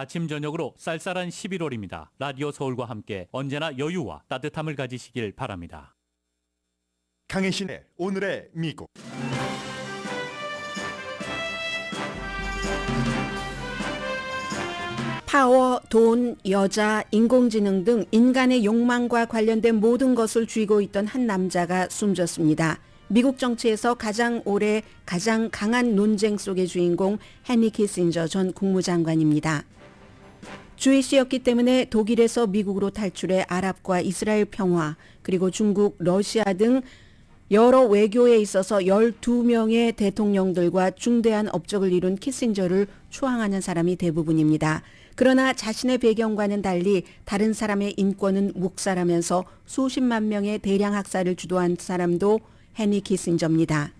아침 저녁으로 쌀쌀한 11월입니다. 라디오 서울과 함께 언제나 여유와 따뜻함을 가지시길 바랍니다. 강혜신의 오늘의 미국. 파워, 돈, 여자, 인공지능 등 인간의 욕망과 관련된 모든 것을 쥐고 있던 한 남자가 숨졌습니다. 미국 정치에서 가장 오래 가장 강한 논쟁 속의 주인공 헨리 키신저 전 국무장관입니다. 주이시였기 때문에 독일에서 미국으로 탈출해 아랍과 이스라엘 평화, 그리고 중국, 러시아 등 여러 외교에 있어서 12명의 대통령들과 중대한 업적을 이룬 키신저를 추앙하는 사람이 대부분입니다. 그러나 자신의 배경과는 달리 다른 사람의 인권은 묵살하면서 수십만 명의 대량 학살을 주도한 사람도 헨리 키신저입니다.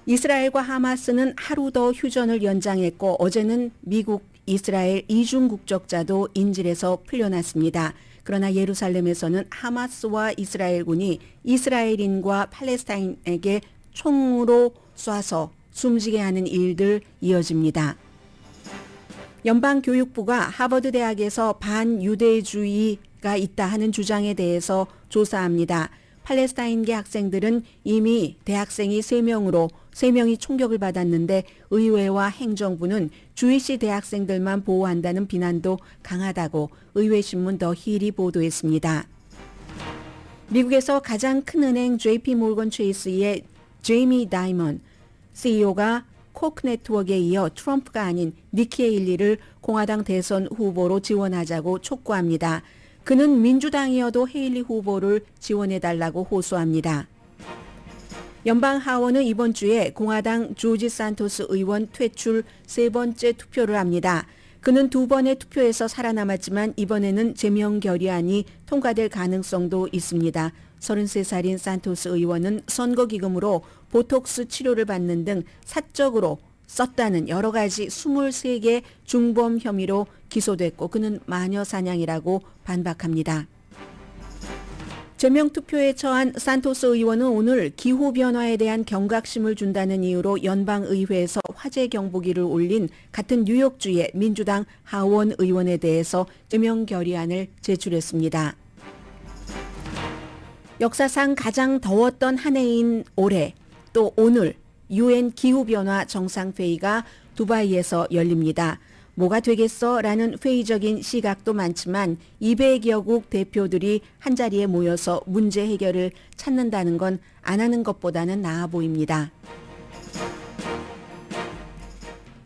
이스라엘과 하마스는 하루 더 휴전을 연장했고 어제는 미국, 이스라엘 이중 국적자도 인질에서 풀려났습니다. 그러나 예루살렘에서는 하마스와 이스라엘군이 이스라엘인과 팔레스타인에게 총으로 쏴서 숨지게 하는 일들 이어집니다. 연방교육부가 하버드 대학에서 반유대주의가 있다 하는 주장에 대해서 조사합니다. 팔레스타인계 학생들은 이미 대학생이 3명이 총격을 받았는데 의회와 행정부는 주이시 대학생들만 보호한다는 비난도 강하다고 의회신문 더 힐이 보도했습니다. 미국에서 가장 큰 은행 JP 모건 체이스의 제이미 다이먼 CEO가 코크 네트워크에 이어 트럼프가 아닌 니키 헤일리를 공화당 대선 후보로 지원하자고 촉구합니다. 그는 민주당이어도 헤일리 후보를 지원해달라고 호소합니다. 연방 하원은 이번 주에 공화당 조지 산토스 의원 퇴출 3번째 투표를 합니다. 그는 2번의 투표에서 살아남았지만 이번에는 제명 결의안이 통과될 가능성도 있습니다. 33살인 산토스 의원은 선거기금으로 보톡스 치료를 받는 등 사적으로 썼다는 여러 가지 23개 중범 혐의로 기소됐고 그는 마녀 사냥이라고 반박합니다. 제명투표에 처한 산토스 의원은 오늘 기후변화에 대한 경각심을 준다는 이유로 연방의회에서 화재 경보기를 올린 같은 뉴욕주의 민주당 하원 의원에 대해서 제명 결의안을 제출했습니다. 역사상 가장 더웠던 한 해인 올해 또 오늘 UN 기후변화 정상회의가 두바이에서 열립니다. 뭐가 되겠어? 라는 회의적인 시각도 많지만 200여국 대표들이 한자리에 모여서 문제 해결을 찾는다는 건 안 하는 것보다는 나아 보입니다.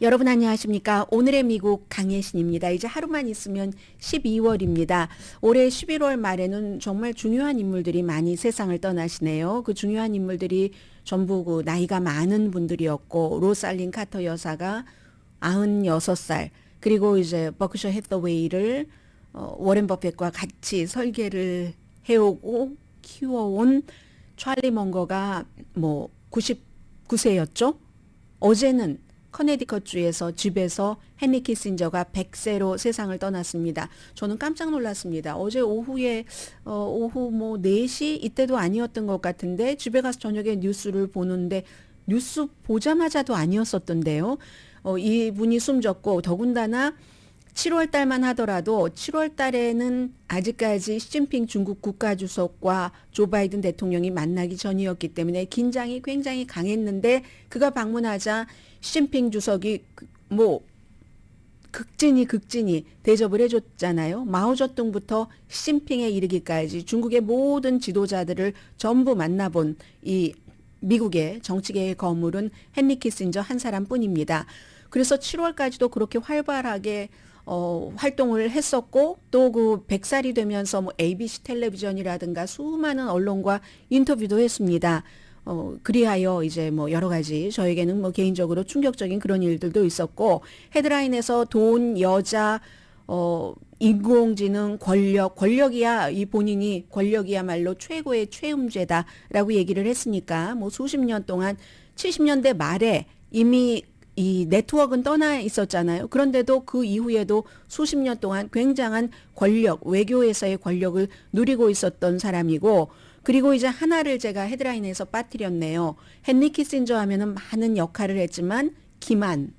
여러분 안녕하십니까? 오늘의 미국 강혜신입니다. 이제 하루만 있으면 12월입니다. 올해 11월 말에는 정말 중요한 인물들이 많이 세상을 떠나시네요. 그 중요한 인물들이 전부 그 나이가 많은 분들이었고 로살린 카터 여사가 96살 그리고 이제 버크셔 해서웨이를 워렌 버핏과 같이 설계를 해오고 키워온 찰리 먼거가 99세였죠. 어제는 커네디컷주에서 집에서 헨리 키신저가 100세로 세상을 떠났습니다. 저는 깜짝 놀랐습니다. 어제 오후에 오후 4시 이때도 아니었던 것 같은데 집에 가서 저녁에 뉴스를 보는데 뉴스 보자마자도 아니었었던데요. 이분이 숨졌고 더군다나 7월 달만 하더라도 7월 달에는 아직까지 시진핑 중국 국가주석과 조 바이든 대통령이 만나기 전이었기 때문에 긴장이 굉장히 강했는데 그가 방문하자 시진핑 주석이 극진히 대접을 해줬잖아요. 마오쩌둥부터 시진핑에 이르기까지 중국의 모든 지도자들을 전부 만나본 이 미국의 정치계의 거물은 헨리 키신저 한 사람뿐입니다. 그래서 7월까지도 그렇게 활발하게 활동을 했었고 또 그 100살이 되면서 ABC 텔레비전이라든가 수많은 언론과 인터뷰도 했습니다. 그리하여 이제 여러 가지 저에게는 개인적으로 충격적인 그런 일들도 있었고 헤드라인에서 돈, 여자, 인공지능, 권력이야 이 본인이 권력이야말로 최고의 최음죄다라고 얘기를 했으니까 수십 년 동안 70년대 말에 이미 이 네트워크는 떠나 있었잖아요. 그런데도 그 이후에도 수십 년 동안 굉장한 권력, 외교에서의 권력을 누리고 있었던 사람이고 그리고 이제 하나를 제가 헤드라인에서 빠뜨렸네요. 헨리 키신저 하면은 많은 역할을 했지만 기만,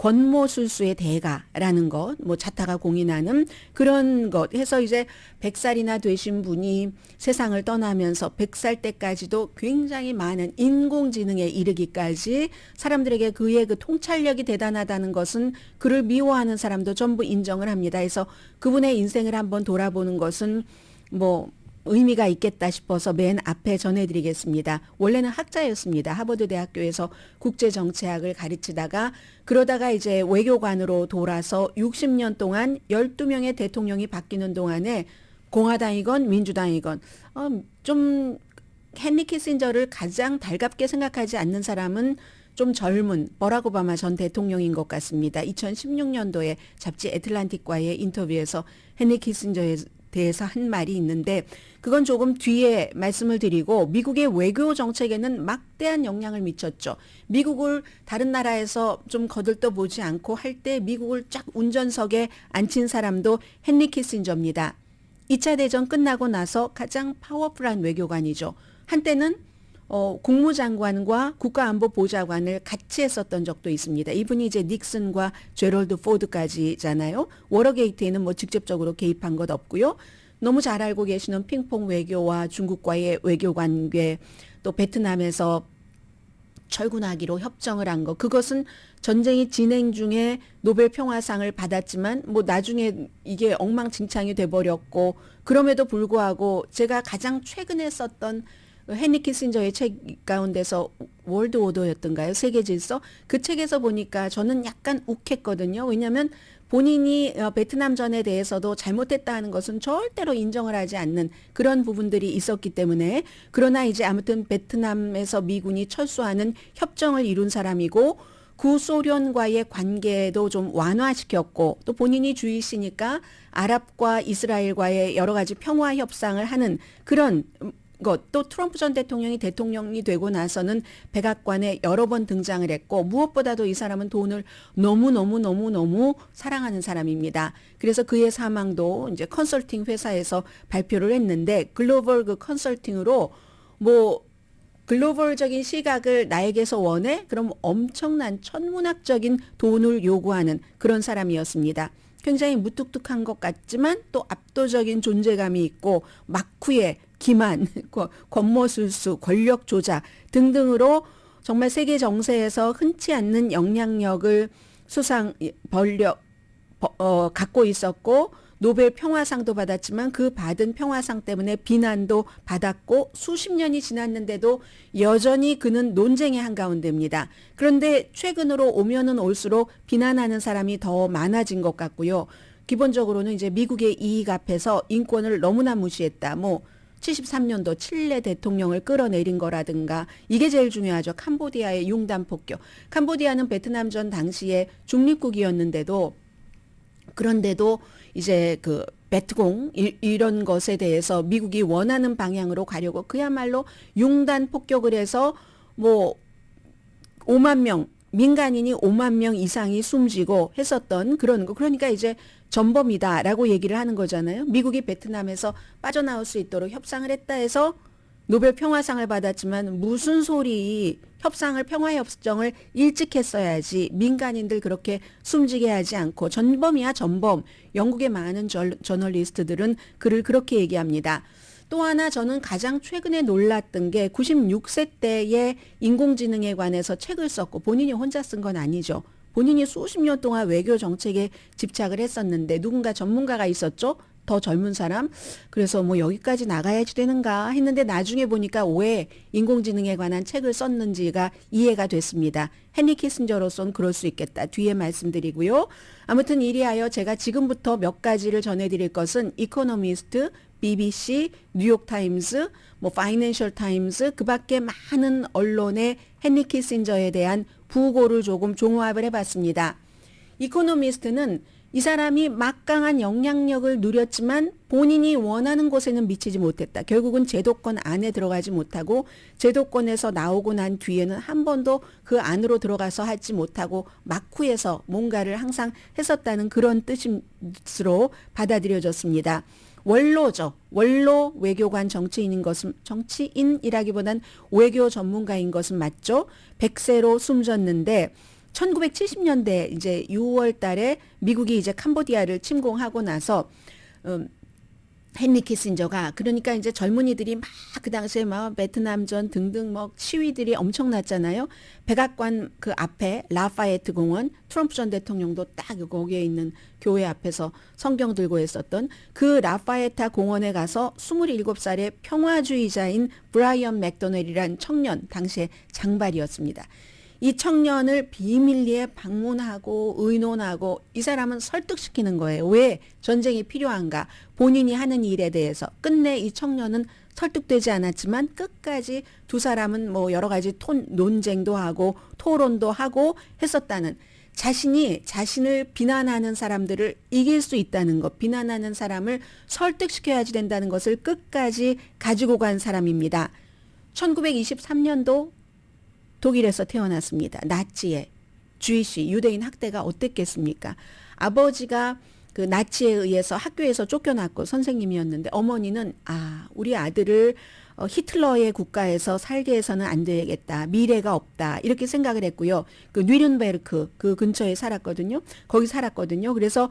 권모술수의 대가라는 것, 뭐 자타가 공인하는 그런 것 해서 이제 100살이나 되신 분이 세상을 떠나면서 100살 때까지도 굉장히 많은 인공지능에 이르기까지 사람들에게 그의 그 통찰력이 대단하다는 것은 그를 미워하는 사람도 전부 인정을 합니다. 그래서 그분의 인생을 한번 돌아보는 것은 뭐 의미가 있겠다 싶어서 맨 앞에 전해드리겠습니다. 원래는 학자였습니다. 하버드 대학교에서 국제정치학을 가르치다가 그러다가 이제 외교관으로 돌아서 60년 동안 12명의 대통령이 바뀌는 동안에 공화당이건 민주당이건 좀 헨리 키신저를 가장 달갑게 생각하지 않는 사람은 좀 젊은 버락 오바마 전 대통령인 것 같습니다. 2016년도에 잡지 애틀란틱과의 인터뷰에서 헨리 키신저에 대해서 한 말이 있는데 그건 조금 뒤에 말씀을 드리고 미국의 외교 정책에는 막대한 영향을 미쳤죠. 미국을 다른 나라에서 좀 거들떠 보지 않고 할 때 미국을 쫙 운전석에 앉힌 사람도 헨리 키신저입니다. 2차 대전 끝나고 나서 가장 파워풀한 외교관이죠. 한때는 국무장관과 국가안보보좌관을 같이 했었던 적도 있습니다. 이분이 이제 닉슨과 제럴드 포드까지잖아요. 워러게이트에는 뭐 직접적으로 개입한 것 없고요. 너무 잘 알고 계시는 핑퐁 외교와 중국과의 외교 관계, 또 베트남에서 철군하기로 협정을 한 거, 그것은 전쟁이 진행 중에 노벨 평화상을 받았지만 뭐 나중에 이게 엉망진창이 돼버렸고, 그럼에도 불구하고 제가 가장 최근에 썼던 헨리 키신저의 책 가운데서 월드 오더였던가요? 세계 질서? 그 책에서 보니까 저는 약간 욱했거든요. 왜냐하면 본인이 베트남전에 대해서도 잘못했다 하는 것은 절대로 인정을 하지 않는 그런 부분들이 있었기 때문에, 그러나 이제 아무튼 베트남에서 미군이 철수하는 협정을 이룬 사람이고 구소련과의 관계도 좀 완화시켰고, 또 본인이 주이시니까 아랍과 이스라엘과의 여러 가지 평화 협상을 하는 그런 것, 또 트럼프 전 대통령이 되고 나서는 백악관에 여러 번 등장을 했고, 무엇보다도 이 사람은 돈을 너무 사랑하는 사람입니다. 그래서 그의 사망도 이제 컨설팅 회사에서 발표를 했는데, 글로벌 그 컨설팅으로 뭐 글로벌적인 시각을 나에게서 원해? 그럼 엄청난 천문학적인 돈을 요구하는 그런 사람이었습니다. 굉장히 무뚝뚝한 것 같지만 또 압도적인 존재감이 있고, 막후에 기만, 권모술수, 권력 조작 등등으로 정말 세계 정세에서 흔치 않는 영향력을 갖고 있었고, 노벨 평화상도 받았지만 그 받은 평화상 때문에 비난도 받았고, 수십 년이 지났는데도 여전히 그는 논쟁의 한가운데입니다. 그런데 최근으로 오면은 올수록 비난하는 사람이 더 많아진 것 같고요. 기본적으로는 이제 미국의 이익 앞에서 인권을 너무나 무시했다. 73년도 칠레 대통령을 끌어내린 거라든가, 이게 제일 중요하죠. 캄보디아의 융단 폭격. 캄보디아는 베트남전 당시에 중립국이었는데도, 그런데도 이제 그 베트공 이런 것에 대해서 미국이 원하는 방향으로 가려고 그야말로 융단 폭격을 해서 5만 명, 민간인이 5만 명 이상이 숨지고 했었던 그런 거. 그러니까 이제 전범이다라고 얘기를 하는 거잖아요. 미국이 베트남에서 빠져나올 수 있도록 협상을 했다 해서 노벨 평화상을 받았지만 무슨 소리, 협상을, 평화협정을 일찍 했어야지. 민간인들 그렇게 숨지게 하지 않고. 전범이야, 전범. 영국의 많은 저널리스트들은 그를 그렇게 얘기합니다. 또 하나 저는 가장 최근에 놀랐던 게 96세 때의 인공지능에 관해서 책을 썼고, 본인이 혼자 쓴 건 아니죠. 본인이 수십 년 동안 외교 정책에 집착을 했었는데 누군가 전문가가 있었죠. 더 젊은 사람. 그래서 여기까지 나가야지 되는가 했는데 나중에 보니까 왜 인공지능에 관한 책을 썼는지가 이해가 됐습니다. 헨리 키신저로서는 그럴 수 있겠다. 뒤에 말씀드리고요. 아무튼 이리하여 제가 지금부터 몇 가지를 전해드릴 것은 이코노미스트, BBC, 뉴욕타임스, 파이낸셜 타임스, 그 밖에 많은 언론의 헨리 키신저에 대한 부고를 조금 종합을 해봤습니다. 이코노미스트는 이 사람이 막강한 영향력을 누렸지만 본인이 원하는 곳에는 미치지 못했다. 결국은 제도권 안에 들어가지 못하고, 제도권에서 나오고 난 뒤에는 한 번도 그 안으로 들어가서 하지 못하고 막후에서 뭔가를 항상 했었다는 그런 뜻으로 받아들여졌습니다. 원로죠. 원로 외교관 정치인이라기보단 외교 전문가인 것은 맞죠. 100세로 숨졌는데 1970년대 이제 6월 달에 미국이 이제 캄보디아를 침공하고 나서 헨리 키신저가 그러니까 이제 젊은이들이 막 그 당시에 막 베트남전 등등 뭐 시위들이 엄청났잖아요. 백악관 그 앞에 라파에트 공원, 트럼프 전 대통령도 딱 거기에 있는 교회 앞에서 성경 들고 했었던 그 라파에타 공원에 가서 27살의 평화주의자인 브라이언 맥도널이란 청년, 당시에 장발이었습니다. 이 청년을 비밀리에 방문하고 의논하고 이 사람은 설득시키는 거예요. 왜 전쟁이 필요한가? 본인이 하는 일에 대해서. 끝내 이 청년은 설득되지 않았지만 끝까지 두 사람은 뭐 여러 가지 논쟁도 하고 토론도 하고 했었다는, 자신이 자신을 비난하는 사람들을 이길 수 있다는 것, 비난하는 사람을 설득시켜야지 된다는 것을 끝까지 가지고 간 사람입니다. 1923년도 독일에서 태어났습니다. 나치의 주이시 유대인 학대가 어땠겠습니까? 아버지가 그 나치에 의해서 학교에서 쫓겨났고 선생님이었는데 어머니는 우리 아들을 히틀러의 국가에서 살게 해서는 안 되겠다. 미래가 없다. 이렇게 생각을 했고요. 그 뉘른베르크 그 근처에 살았거든요. 거기 살았거든요. 그래서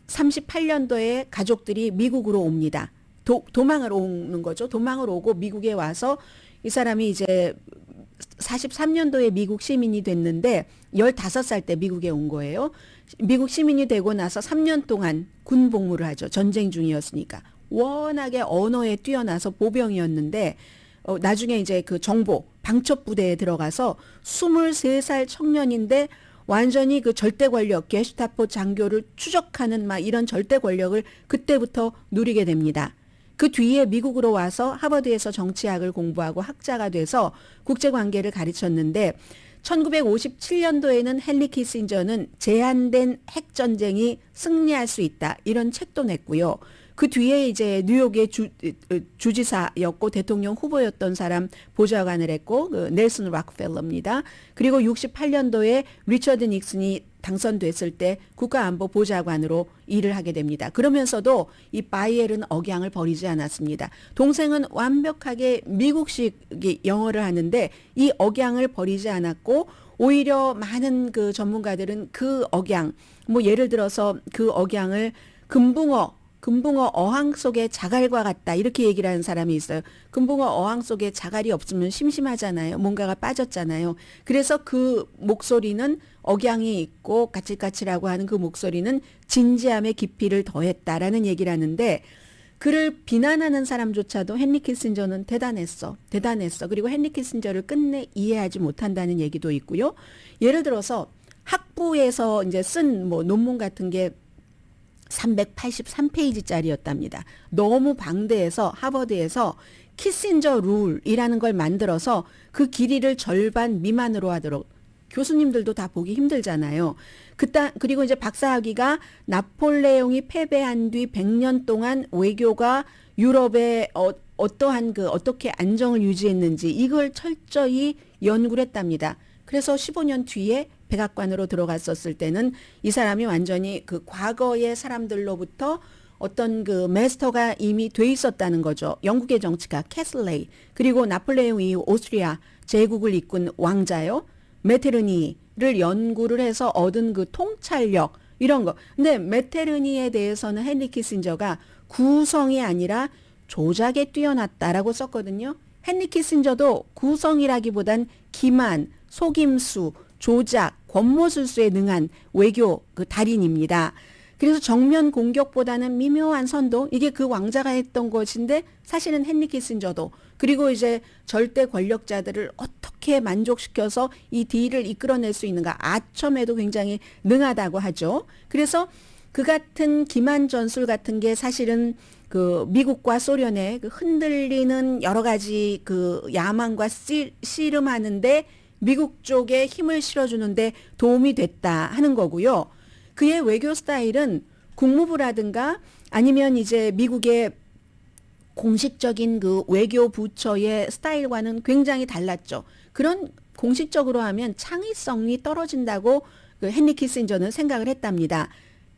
38년도에 가족들이 미국으로 옵니다. 도망을 오는 거죠. 도망을 오고 미국에 와서 이 사람이 이제 43년도에 미국 시민이 됐는데 15살 때 미국에 온 거예요. 미국 시민이 되고 나서 3년 동안 군 복무를 하죠. 전쟁 중이었으니까. 워낙에 언어에 뛰어나서 보병이었는데 나중에 이제 그 정보 방첩 부대에 들어가서 23살 청년인데 완전히 그 절대 권력, 게슈타포 장교를 추적하는 막 이런 절대 권력을 그때부터 누리게 됩니다. 그 뒤에 미국으로 와서 하버드에서 정치학을 공부하고 학자가 돼서 국제관계를 가르쳤는데 1957년도에는 헨리 키신저는 제한된 핵전쟁이 승리할 수 있다. 이런 책도 냈고요. 그 뒤에 이제 뉴욕의 주지사였고 대통령 후보였던 사람 보좌관을 했고 그 넬슨 락펠러입니다. 그리고 68년도에 리처드 닉슨이 당선됐을 때 국가안보 보좌관으로 일을 하게 됩니다. 그러면서도 이 바이엘은 억양을 버리지 않았습니다. 동생은 완벽하게 미국식 영어를 하는데 이 억양을 버리지 않았고 오히려 많은 그 전문가들은 그 억양, 뭐 예를 들어서 그 억양을 금붕어 어항 속의 자갈과 같다 이렇게 얘기를 하는 사람이 있어요. 금붕어 어항 속에 자갈이 없으면 심심하잖아요. 뭔가가 빠졌잖아요. 그래서 그 목소리는 억양이 있고 까칠까칠하고 하는 그 목소리는 진지함의 깊이를 더했다라는 얘기를 하는데 그를 비난하는 사람조차도 헨리 키신저는 대단했어. 그리고 헨리 키신저를 끝내 이해하지 못한다는 얘기도 있고요. 예를 들어서 학부에서 이제 쓴 뭐 논문 같은 게 383페이지짜리였답니다. 너무 방대해서 하버드에서 키신저 룰이라는 걸 만들어서 그 길이를 절반 미만으로 하도록, 교수님들도 다 보기 힘들잖아요. 그리고 이제 박사학위가 나폴레옹이 패배한 뒤 100년 동안 외교가 유럽에 어떻게 안정을 유지했는지 이걸 철저히 연구를 했답니다. 그래서 15년 뒤에 백악관으로 들어갔었을 때는 이 사람이 완전히 그 과거의 사람들로부터 어떤 그 마스터가 이미 돼 있었다는 거죠. 영국의 정치가 캐슬레이, 그리고 나폴레옹 이후 오스트리아 제국을 이끈 왕자요. 메테르니를 연구를 해서 얻은 그 통찰력 이런 거. 근데 메테르니에 대해서는 헨리 키신저가 구성이 아니라 조작에 뛰어났다라고 썼거든요. 헨리 키신저도 구성이라기보단 기만, 속임수, 조작, 권모술수에 능한 외교 그 달인입니다. 그래서 정면 공격보다는 미묘한 선도, 이게 그 왕자가 했던 것인데 사실은 헨리 키신저도, 그리고 이제 절대 권력자들을 어떻게 만족시켜서 이 딜을 이끌어낼 수 있는가, 아첨에도 굉장히 능하다고 하죠. 그래서 그 같은 기만 전술 같은 게 사실은 그 미국과 소련의 그 흔들리는 여러 가지 그 야망과 씨름하는데 미국 쪽에 힘을 실어주는데 도움이 됐다 하는 거고요. 그의 외교 스타일은 국무부라든가 아니면 이제 미국의 공식적인 그 외교 부처의 스타일과는 굉장히 달랐죠. 그런 공식적으로 하면 창의성이 떨어진다고 그 헨리 키신저는 생각을 했답니다.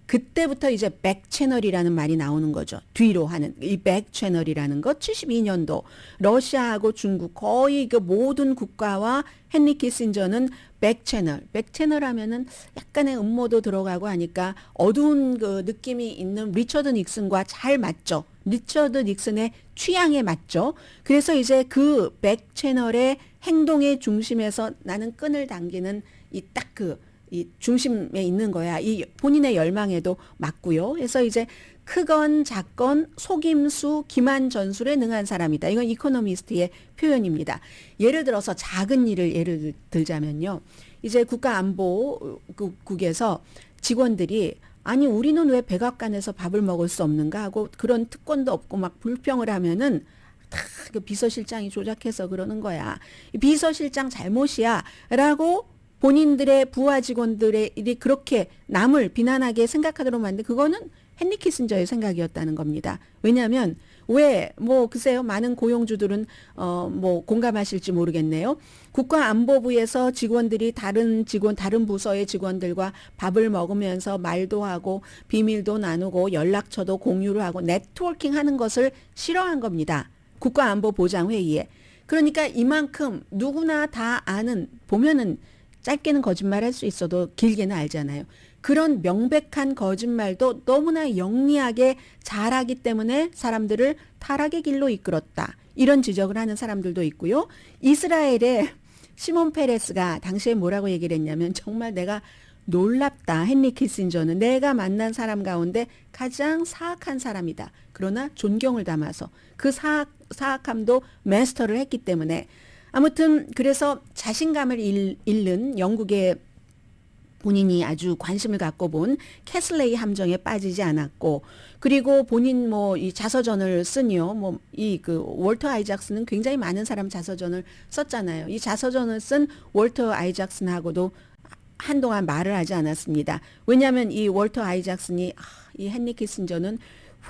그때부터 이제 백 채널이라는 말이 나오는 거죠. 뒤로 하는 이 백 채널이라는 것. 72년도 러시아하고 중국 거의 그 모든 국가와 헨리 키신저는 백 채널 하면은 약간의 음모도 들어가고 하니까 어두운 그 느낌이 있는 리처드 닉슨과 잘 맞죠. 리처드 닉슨의 취향에 맞죠. 그래서 이제 그 백 채널의 행동의 중심에서 나는 끈을 당기는 이 딱 이 중심에 있는 거야. 이 본인의 열망에도 맞고요. 그래서 이제 크건 작건 속임수 기만 전술에 능한 사람이다. 이건 이코노미스트의 표현입니다. 예를 들어서 작은 일을 예를 들자면요. 이제 국가안보국에서 직원들이 아니 우리는 왜 백악관에서 밥을 먹을 수 없는가 하고 그런 특권도 없고 막 불평을 하면은 다 그 비서실장이 조작해서 그러는 거야. 비서실장 잘못이야라고 본인들의 부하 직원들이 그렇게 남을 비난하게 생각하도록 만든 그거는 헨리 키신저의 생각이었다는 겁니다. 왜냐하면 왜 뭐 글쎄요 많은 고용주들은 뭐 공감하실지 모르겠네요. 국가안보부에서 직원들이 다른 부서의 직원들과 밥을 먹으면서 말도 하고 비밀도 나누고 연락처도 공유를 하고 네트워킹하는 것을 싫어한 겁니다. 국가안보보장회의에. 그러니까 이만큼 누구나 다 아는 보면은 짧게는 거짓말할 수 있어도 길게는 알잖아요. 그런 명백한 거짓말도 너무나 영리하게 잘하기 때문에 사람들을 타락의 길로 이끌었다. 이런 지적을 하는 사람들도 있고요. 이스라엘의 시몬 페레스가 당시에 뭐라고 얘기를 했냐면 정말 내가 놀랍다. 헨리 키신저는 내가 만난 사람 가운데 가장 사악한 사람이다. 그러나 존경을 담아서 그 사악함도 마스터를 했기 때문에 아무튼 그래서 자신감을 잃는 영국의 본인이 아주 관심을 갖고 본 캐슬레이 함정에 빠지지 않았고 그리고 본인 뭐 이 자서전을 쓴요. 뭐 이 그 월터 아이작슨은 굉장히 많은 사람 자서전을 썼잖아요. 이 자서전을 쓴 월터 아이작슨하고도 한동안 말을 하지 않았습니다. 왜냐하면 이 월터 아이작슨이 이 헨리 키신저는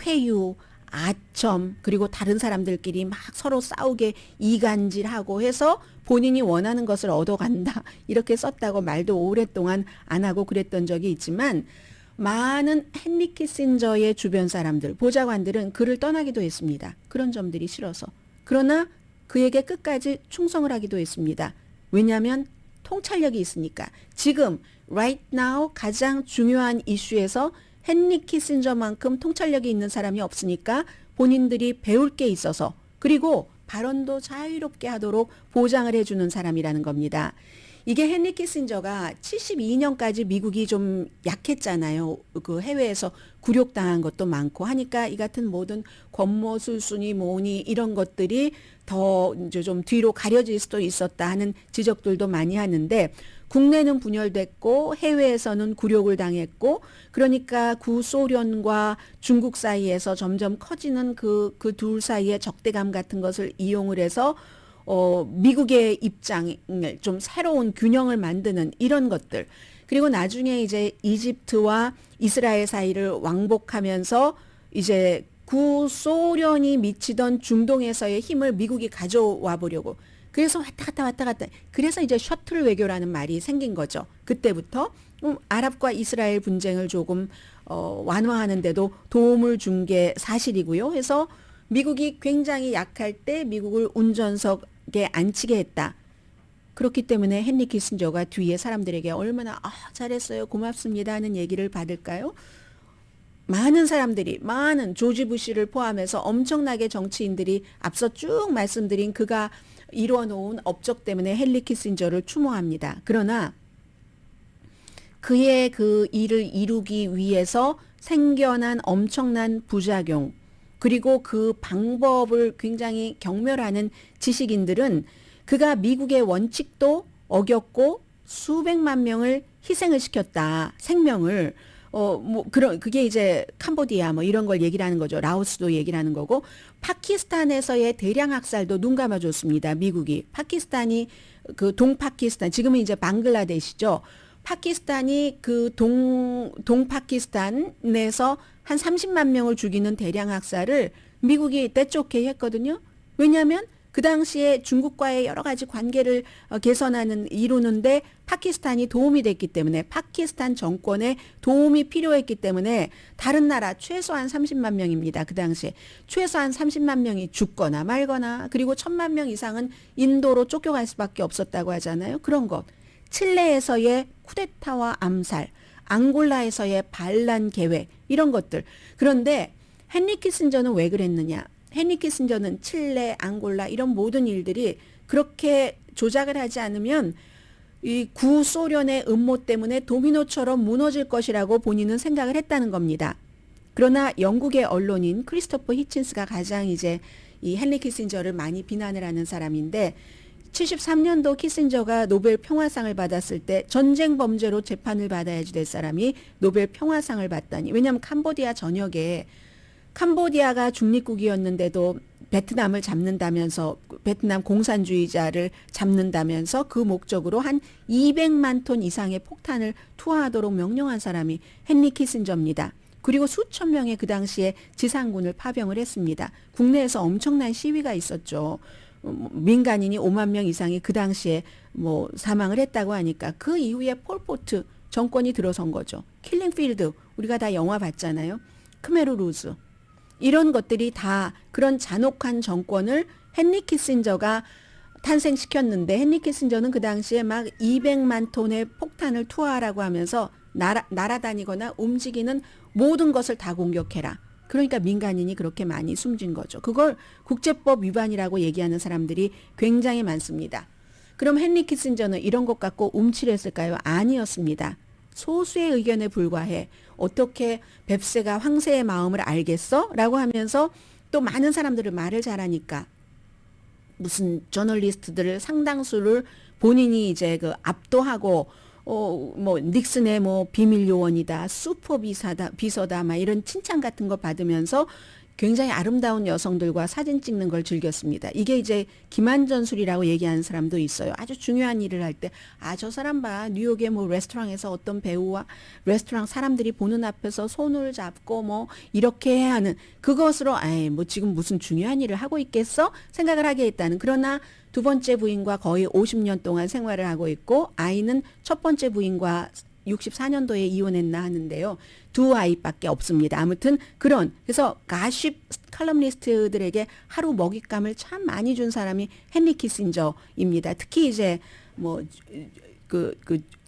회유 아첨 그리고 다른 사람들끼리 막 서로 싸우게 이간질하고 해서 본인이 원하는 것을 얻어간다 이렇게 썼다고 말도 오랫동안 안 하고 그랬던 적이 있지만 많은 헨리 키신저의 주변 사람들 보좌관들은 그를 떠나기도 했습니다. 그런 점들이 싫어서. 그러나 그에게 끝까지 충성을 하기도 했습니다. 왜냐하면 통찰력이 있으니까. 지금 right now 가장 중요한 이슈에서 헨리 키신저만큼 통찰력이 있는 사람이 없으니까 본인들이 배울 게 있어서 그리고 발언도 자유롭게 하도록 보장을 해주는 사람이라는 겁니다. 이게 헨리 키신저가 72년까지 미국이 좀 약했잖아요. 그 해외에서 굴욕당한 것도 많고 하니까 이 같은 모든 권모술순이 뭐니 이런 것들이 더 이제 좀 뒤로 가려질 수도 있었다 하는 지적들도 많이 하는데 국내는 분열됐고 해외에서는 굴욕을 당했고 그러니까 구소련과 중국 사이에서 점점 커지는 그 둘 사이의 적대감 같은 것을 이용을 해서 미국의 입장을 좀 새로운 균형을 만드는 이런 것들. 그리고 나중에 이제 이집트와 이스라엘 사이를 왕복하면서 이제 구소련이 미치던 중동에서의 힘을 미국이 가져와 보려고. 그래서 왔다 갔다. 그래서 이제 셔틀 외교라는 말이 생긴 거죠. 그때부터 아랍과 이스라엘 분쟁을 조금 완화하는데도 도움을 준 게 사실이고요. 해서 미국이 굉장히 약할 때 미국을 운전석에 앉히게 했다. 그렇기 때문에 헨리 키신저가 뒤에 사람들에게 얼마나 잘했어요. 고맙습니다 하는 얘기를 받을까요? 많은 사람들이 많은 조지 부시를 포함해서 엄청나게 정치인들이 앞서 쭉 말씀드린 그가 이루어놓은 업적 때문에 헨리 키신저를 추모합니다. 그러나 그의 그 일을 이루기 위해서 생겨난 엄청난 부작용 그리고 그 방법을 굉장히 경멸하는 지식인들은 그가 미국의 원칙도 어겼고 수백만 명을 희생을 시켰다. 생명을 그게 이제 캄보디아 뭐 이런 걸 얘기를 하는 거죠. 라오스도 얘기를 하는 거고 파키스탄에서의 대량 학살도 눈 감아줬습니다. 미국이. 파키스탄이 그 동파키스탄 지금은 이제 방글라데시죠. 파키스탄이 그 동파키스탄에서 한 30만 명을 죽이는 대량 학살을 미국이 떼쫓게 했거든요. 왜냐하면 그 당시에 중국과의 여러 가지 관계를 개선하는 이루는데 파키스탄이 도움이 됐기 때문에 파키스탄 정권에 도움이 필요했기 때문에 다른 나라 최소한 30만 명입니다. 그 당시에 최소한 30만 명이 죽거나 말거나 그리고 1,000만 명 이상은 인도로 쫓겨갈 수밖에 없었다고 하잖아요. 그런 것. 칠레에서의 쿠데타와 암살, 앙골라에서의 반란 계획 이런 것들. 그런데 헨리 키신저는 왜 그랬느냐? 헨리 키신저는 칠레, 앙골라 이런 모든 일들이 그렇게 조작을 하지 않으면 이 구소련의 음모 때문에 도미노처럼 무너질 것이라고 본인은 생각을 했다는 겁니다. 그러나 영국의 언론인 크리스토퍼 히친스가 가장 이제 이 헨리 키신저를 많이 비난을 하는 사람인데 73년도 키신저가 노벨 평화상을 받았을 때 전쟁 범죄로 재판을 받아야지 될 사람이 노벨 평화상을 받다니. 왜냐하면 캄보디아 전역에 캄보디아가 중립국이었는데도 베트남을 잡는다면서 베트남 공산주의자를 잡는다면서 그 목적으로 한 200만 톤 이상의 폭탄을 투하하도록 명령한 사람이 헨리 키신저입니다. 그리고 수천 명의 그 당시에 지상군을 파병을 했습니다. 국내에서 엄청난 시위가 있었죠. 민간인이 5만 명 이상이 그 당시에 뭐 사망을 했다고 하니까 그 이후에 폴포트 정권이 들어선 거죠. 킬링필드 우리가 다 영화 봤잖아요. 크메르루즈 이런 것들이 다 그런 잔혹한 정권을 헨리 키신저가 탄생시켰는데 헨리 키신저는 그 당시에 막 200만 톤의 폭탄을 투하하라고 하면서 날아다니거나 움직이는 모든 것을 다 공격해라. 그러니까 민간인이 그렇게 많이 숨진 거죠. 그걸 국제법 위반이라고 얘기하는 사람들이 굉장히 많습니다. 그럼 헨리 키신저는 이런 것 갖고 움츠렸을까요? 아니었습니다. 소수의 의견에 불과해 어떻게 뱁새가 황새의 마음을 알겠어? 라고 하면서 또 많은 사람들을 말을 잘하니까 무슨 저널리스트들을 상당수를 본인이 이제 그 압도하고 뭐 닉슨의 뭐 비밀 요원이다, 슈퍼 비서다, 막 이런 칭찬 같은 거 받으면서 굉장히 아름다운 여성들과 사진 찍는 걸 즐겼습니다. 이게 이제 기만전술이라고 얘기하는 사람도 있어요. 아주 중요한 일을 할 때, 저 사람 봐. 뉴욕의 뭐 레스토랑에서 어떤 배우와 레스토랑 사람들이 보는 앞에서 손을 잡고 뭐 이렇게 해야 하는 그것으로, 뭐 지금 무슨 중요한 일을 하고 있겠어? 생각을 하게 했다는. 그러나 두 번째 부인과 거의 50년 동안 생활을 하고 있고 아이는 첫 번째 부인과 64년도에 이혼했나 하는데요. 두 아이밖에 없습니다. 아무튼 그래서 가십 칼럼니스트들에게 하루 먹잇감을 참 많이 준 사람이 헨리 키신저입니다. 특히 이제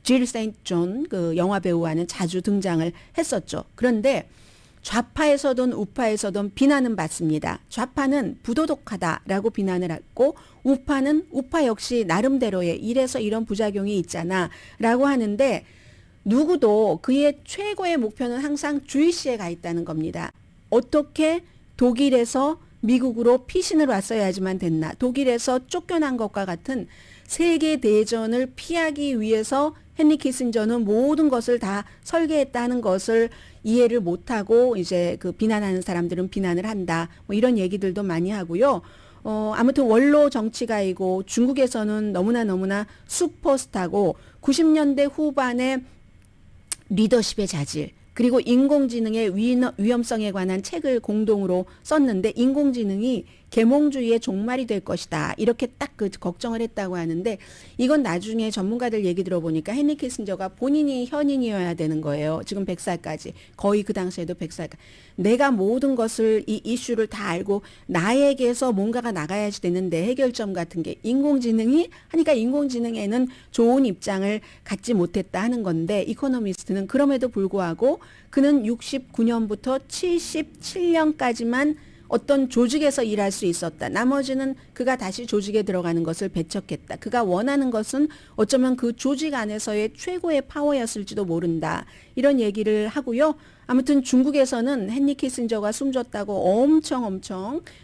질 세인트 존 그 영화 배우와는 자주 등장을 했었죠. 그런데 좌파에서든 우파에서든 비난은 받습니다. 좌파는 부도덕하다라고 비난을 했고 우파는 우파 역시 나름대로의 이래서 이런 부작용이 있잖아 라고 하는데 누구도 그의 최고의 목표는 항상 주이시에 가 있다는 겁니다. 어떻게 독일에서 미국으로 피신을 왔어야지만 됐나. 독일에서 쫓겨난 것과 같은 세계대전을 피하기 위해서 헨리 키신저는 모든 것을 다 설계했다는 것을 이해를 못하고 이제 그 비난하는 사람들은 비난을 한다. 뭐 이런 얘기들도 많이 하고요. 아무튼 원로 정치가이고 중국에서는 너무나 슈퍼스타고 90년대 후반에 리더십의 자질 그리고 인공지능의 위험성에 관한 책을 공동으로 썼는데 인공지능이 계몽주의의 종말이 될 것이다. 이렇게 딱 그 걱정을 했다고 하는데 이건 나중에 전문가들 얘기 들어보니까 헨리 키신저가 본인이 현인이어야 되는 거예요. 지금 100살까지. 거의 그 당시에도 100살까지. 내가 모든 것을 이 이슈를 다 알고 나에게서 뭔가가 나가야지 되는데 해결점 같은 게 인공지능이 하니까 인공지능에는 좋은 입장을 갖지 못했다 하는 건데 이코노미스트는 그럼에도 불구하고 그는 69년부터 77년까지만 어떤 조직에서 일할 수 있었다. 나머지는 그가 다시 조직에 들어가는 것을 배척했다. 그가 원하는 것은 어쩌면 그 조직 안에서의 최고의 파워였을지도 모른다. 이런 얘기를 하고요. 아무튼 중국에서는 헨리 키신저가 숨졌다고 엄청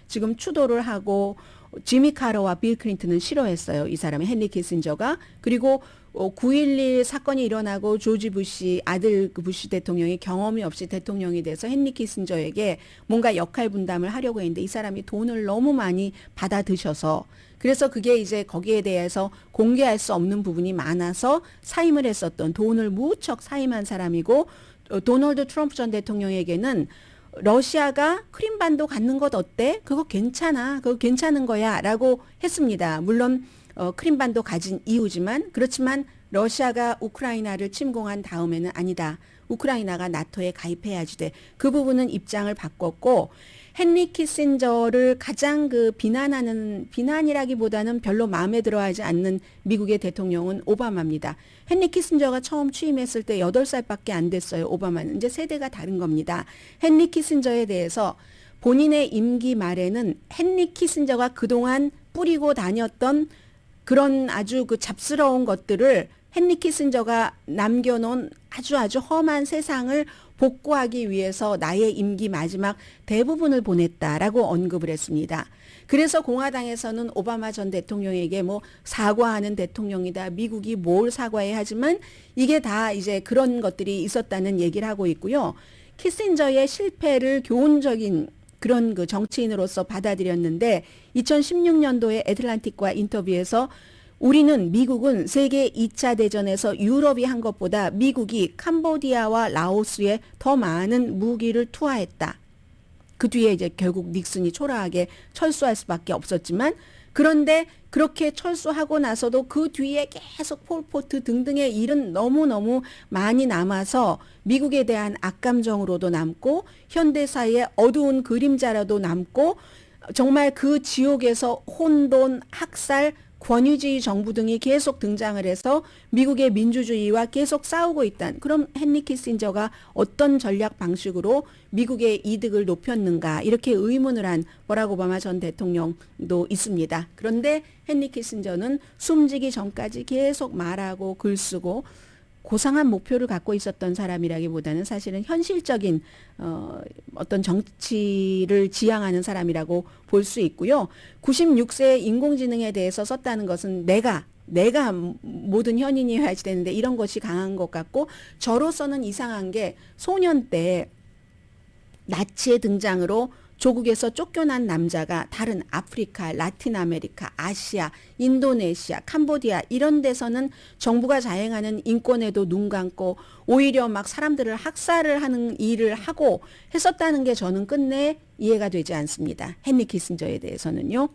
지금 추도를 하고 지미 카러와 빌 클린턴은 싫어했어요. 이 사람이 헨리 키신저가. 그리고 9.11 사건이 일어나고 조지 부시 아들 그 부시 대통령이 경험이 없이 대통령이 돼서 헨리 키신저에게 뭔가 역할 분담을 하려고 했는데 이 사람이 돈을 너무 많이 받아 드셔서 그래서 그게 이제 거기에 대해서 공개할 수 없는 부분이 많아서 사임을 했었던 돈을 무척 사임한 사람이고 도널드 트럼프 전 대통령에게는 러시아가 크림반도 갖는 것 어때? 그거 괜찮아. 그거 괜찮은 거야. 라고 했습니다. 물론 크림반도 가진 이유지만 그렇지만 러시아가 우크라이나를 침공한 다음에는 아니다. 우크라이나가 나토에 가입해야지 돼. 그 부분은 입장을 바꿨고 헨리 키신저를 가장 비난이라기보다는 별로 마음에 들어하지 않는 미국의 대통령은 오바마입니다. 헨리 키신저가 처음 취임했을 때 8살밖에 안 됐어요. 오바마는. 이제 세대가 다른 겁니다. 헨리 키신저에 대해서 본인의 임기 말에는 헨리 키신저가 그동안 뿌리고 다녔던 그런 아주 잡스러운 것들을 헨리 키신저가 남겨놓은 아주 험한 세상을 복구하기 위해서 나의 임기 마지막 대부분을 보냈다라고 언급을 했습니다. 그래서 공화당에서는 오바마 전 대통령에게 사과하는 대통령이다. 미국이 뭘 사과해야 하지만 이게 다 이제 그런 것들이 있었다는 얘기를 하고 있고요. 키신저의 실패를 교훈적인 그런 정치인으로서 받아들였는데 2016년도에 애틀란틱과 인터뷰에서 우리는 미국은 세계 2차 대전에서 유럽이 한 것보다 미국이 캄보디아와 라오스에 더 많은 무기를 투하했다. 그 뒤에 이제 결국 닉슨이 초라하게 철수할 수밖에 없었지만 그런데 그렇게 철수하고 나서도 그 뒤에 계속 폴포트 등등의 일은 너무너무 많이 남아서 미국에 대한 악감정으로도 남고 현대사의 어두운 그림자라도 남고 정말 그 지옥에서 혼돈, 학살, 권위주의 정부 등이 계속 등장을 해서 미국의 민주주의와 계속 싸우고 있다는 그럼 헨리 키신저가 어떤 전략 방식으로 미국의 이득을 높였는가 이렇게 의문을 한 버락 오바마 전 대통령도 있습니다. 그런데 헨리 키신저는 숨지기 전까지 계속 말하고 글 쓰고 고상한 목표를 갖고 있었던 사람이라기보다는 사실은 현실적인 어떤 정치를 지향하는 사람이라고 볼 수 있고요. 96세에 인공지능에 대해서 썼다는 것은 내가 모든 현인이어야지 되는데 이런 것이 강한 것 같고 저로서는 이상한 게 소년 때 나치의 등장으로 조국에서 쫓겨난 남자가 다른 아프리카, 라틴 아메리카, 아시아, 인도네시아, 캄보디아 이런 데서는 정부가 자행하는 인권에도 눈 감고 오히려 막 사람들을 학살을 하는 일을 하고 했었다는 게 저는 끝내 이해가 되지 않습니다. 헨리 키신저에 대해서는요.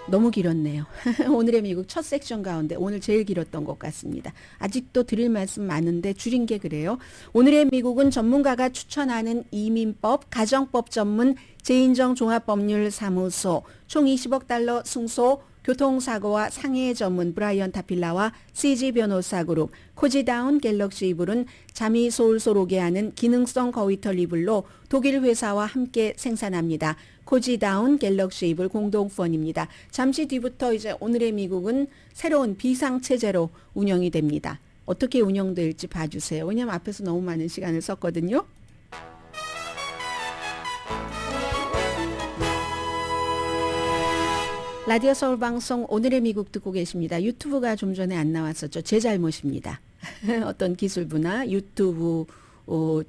너무 길었네요. 오늘의 미국 첫 섹션 가운데 오늘 제일 길었던 것 같습니다. 아직도 드릴 말씀 많은데 줄인 게 그래요. 오늘의 미국은 전문가가 추천하는 이민법, 가정법 전문 제인정 종합법률사무소, 총 20억 달러 승소, 교통사고와 상해 전문 브라이언 타필라와 CG 변호사 그룹, 코지다운 갤럭시 이불은 잠이 솔솔 오게 하는 기능성 거위털 이불로 독일 회사와 함께 생산합니다. 코지다운 갤럭시 이불 공동펀입니다. 잠시 뒤부터 이제 오늘의 미국은 새로운 비상체제로 운영이 됩니다. 어떻게 운영될지 봐주세요. 왜냐하면 앞에서 너무 많은 시간을 썼거든요. 라디오 서울 방송 오늘의 미국 듣고 계십니다. 유튜브가 좀 전에 안 나왔었죠. 제 잘못입니다. 어떤 기술부나 유튜브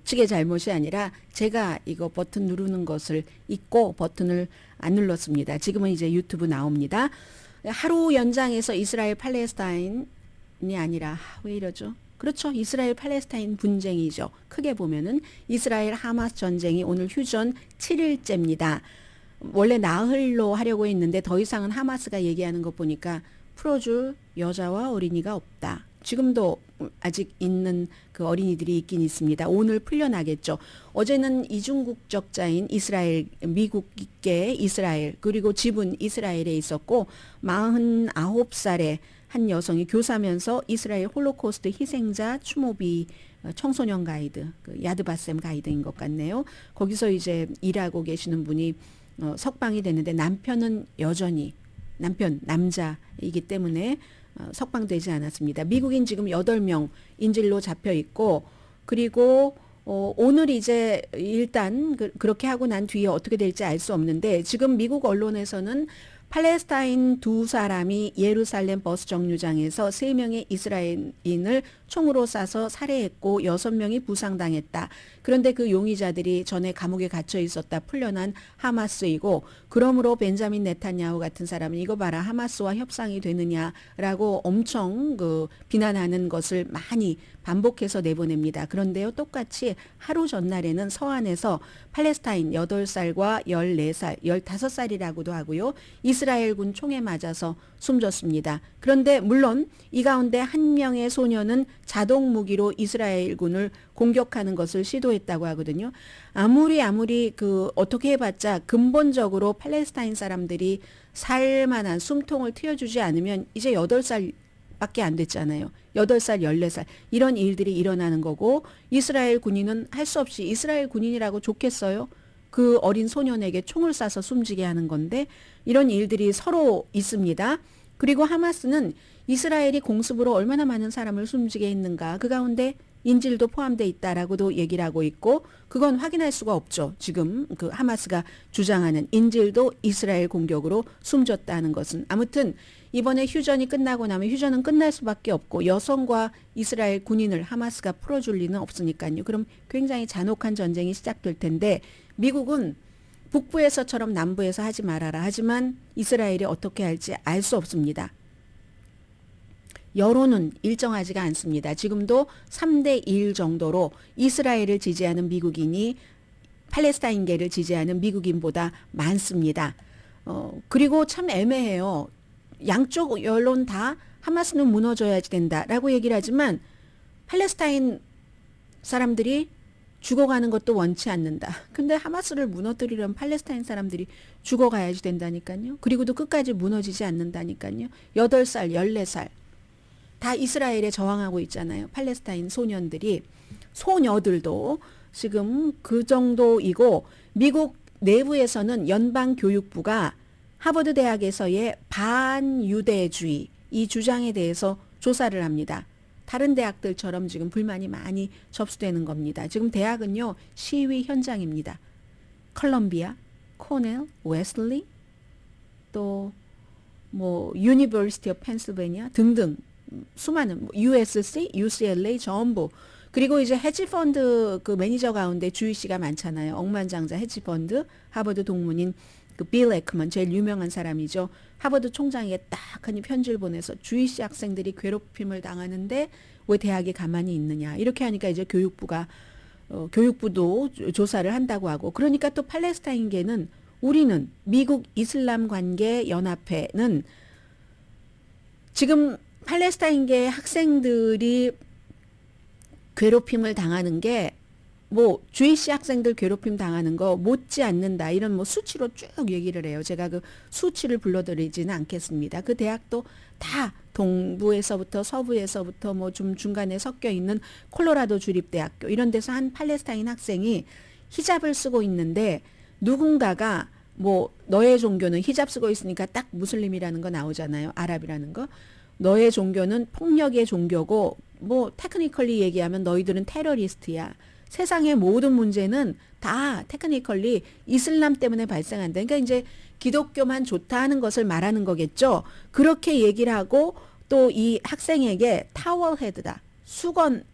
측의 잘못이 아니라 제가 이거 버튼 누르는 것을 잊고 버튼을 안 눌렀습니다. 지금은 이제 유튜브 나옵니다. 하루 연장해서 이스라엘 팔레스타인이 아니라 왜 이러죠? 그렇죠. 이스라엘 팔레스타인 분쟁이죠. 크게 보면은 이스라엘 하마스 전쟁이 오늘 휴전 7일째입니다. 원래 나흘로 하려고 했는데 더 이상은 하마스가 얘기하는 거 보니까 풀어줄 여자와 어린이가 없다. 지금도 아직 있는 그 어린이들이 있긴 있습니다. 오늘 풀려나겠죠. 어제는 이중국적자인 이스라엘, 미국계 이스라엘, 그리고 집은 이스라엘에 있었고 49살의 한 여성이 교사면서 이스라엘 홀로코스트 희생자 추모비 청소년 가이드, 그 야드바셈 가이드인 것 같네요. 거기서 이제 일하고 계시는 분이 석방이 됐는데 남편은 여전히 남자이기 때문에 석방되지 않았습니다. 미국인 지금 8명 인질로 잡혀 있고 그리고 오늘 이제 일단 그렇게 하고 난 뒤에 어떻게 될지 알 수 없는데 지금 미국 언론에서는 팔레스타인 두 사람이 예루살렘 버스 정류장에서 3명의 이스라엘인을 총으로 쏴서 살해했고 6명이 부상당했다. 그런데 그 용의자들이 전에 감옥에 갇혀 있었다 풀려난 하마스이고, 그러므로 벤자민 네탄야후 같은 사람은 이거 봐라, 하마스와 협상이 되느냐라고 엄청 비난하는 것을 많이 반복해서 내보냅니다. 그런데요, 똑같이 하루 전날에는 서안에서 팔레스타인 8살과 14살, 15살이라고도 하고요, 이스라엘군 총에 맞아서 숨졌습니다. 그런데 물론 이 가운데 한 명의 소년은 자동 무기로 이스라엘군을 공격하는 것을 시도했다고 하거든요. 아무리 어떻게 해봤자 근본적으로 팔레스타인 사람들이 살만한 숨통을 트여주지 않으면 이제 8살 밖에 안 됐잖아요. 8살, 14살 이런 일들이 일어나는 거고, 이스라엘 군인은 할 수 없이 이스라엘 군인이라고 좋겠어요? 그 어린 소년에게 총을 쏴서 숨지게 하는 건데, 이런 일들이 서로 있습니다. 그리고 하마스는 이스라엘이 공습으로 얼마나 많은 사람을 숨지게 했는가, 그 가운데 인질도 포함되어 있다라고도 얘기를 하고 있고, 그건 확인할 수가 없죠. 지금 그 하마스가 주장하는 인질도 이스라엘 공격으로 숨졌다는 것은. 아무튼 이번에 휴전이 끝나고 나면 휴전은 끝날 수밖에 없고, 여성과 이스라엘 군인을 하마스가 풀어줄 리는 없으니까요. 그럼 굉장히 잔혹한 전쟁이 시작될 텐데, 미국은 북부에서처럼 남부에서 하지 말아라 하지만 이스라엘이 어떻게 할지 알 수 없습니다. 여론은 일정하지가 않습니다. 지금도 3대1 정도로 이스라엘을 지지하는 미국인이 팔레스타인계를 지지하는 미국인보다 많습니다. 그리고 참 애매해요. 양쪽 여론 다 하마스는 무너져야지 된다라고 얘기를 하지만 팔레스타인 사람들이 죽어가는 것도 원치 않는다. 근데 하마스를 무너뜨리려면 팔레스타인 사람들이 죽어가야지 된다니까요. 그리고도 끝까지 무너지지 않는다니까요. 8살, 14살 다 이스라엘에 저항하고 있잖아요. 팔레스타인 소년들이, 소녀들도 지금 그 정도이고, 미국 내부에서는 연방교육부가 하버드 대학에서의 반유대주의 이 주장에 대해서 조사를 합니다. 다른 대학들처럼 지금 불만이 많이 접수되는 겁니다. 지금 대학은요, 시위 현장입니다. 컬럼비아, 코넬, 웨슬리, 또 유니버시티 오브 펜실베니아 등등 수많은 USC, UCLA 전부. 그리고 이제 헤지펀드 그 매니저 가운데 주희 씨가 많잖아요. 억만장자 헤지펀드 하버드 동문인 그 빌 에크먼 제일 유명한 사람이죠. 하버드 총장에게 딱하니 편지를 보내서 주희 씨 학생들이 괴롭힘을 당하는데 왜 대학이 가만히 있느냐, 이렇게 하니까 이제 교육부도 조사를 한다고 하고, 그러니까 또 팔레스타인계는, 우리는 미국 이슬람 관계 연합회는 지금 팔레스타인계 학생들이 괴롭힘을 당하는 게 주이시 학생들 괴롭힘 당하는 거 못지 않는다, 이런 수치로 쭉 얘기를 해요. 제가 그 수치를 불러드리지는 않겠습니다. 그 대학도 다 동부에서부터 서부에서부터 좀 중간에 섞여 있는 콜로라도 주립대학교 이런 데서 한 팔레스타인 학생이 히잡을 쓰고 있는데, 누군가가 너의 종교는 히잡 쓰고 있으니까 딱 무슬림이라는 거 나오잖아요. 아랍이라는 거. 너의 종교는 폭력의 종교고, 테크니컬리 얘기하면 너희들은 테러리스트야. 세상의 모든 문제는 다 테크니컬리 이슬람 때문에 발생한다. 그러니까 이제 기독교만 좋다 하는 것을 말하는 거겠죠. 그렇게 얘기를 하고, 또 이 학생에게 타월 헤드다, 수건머리,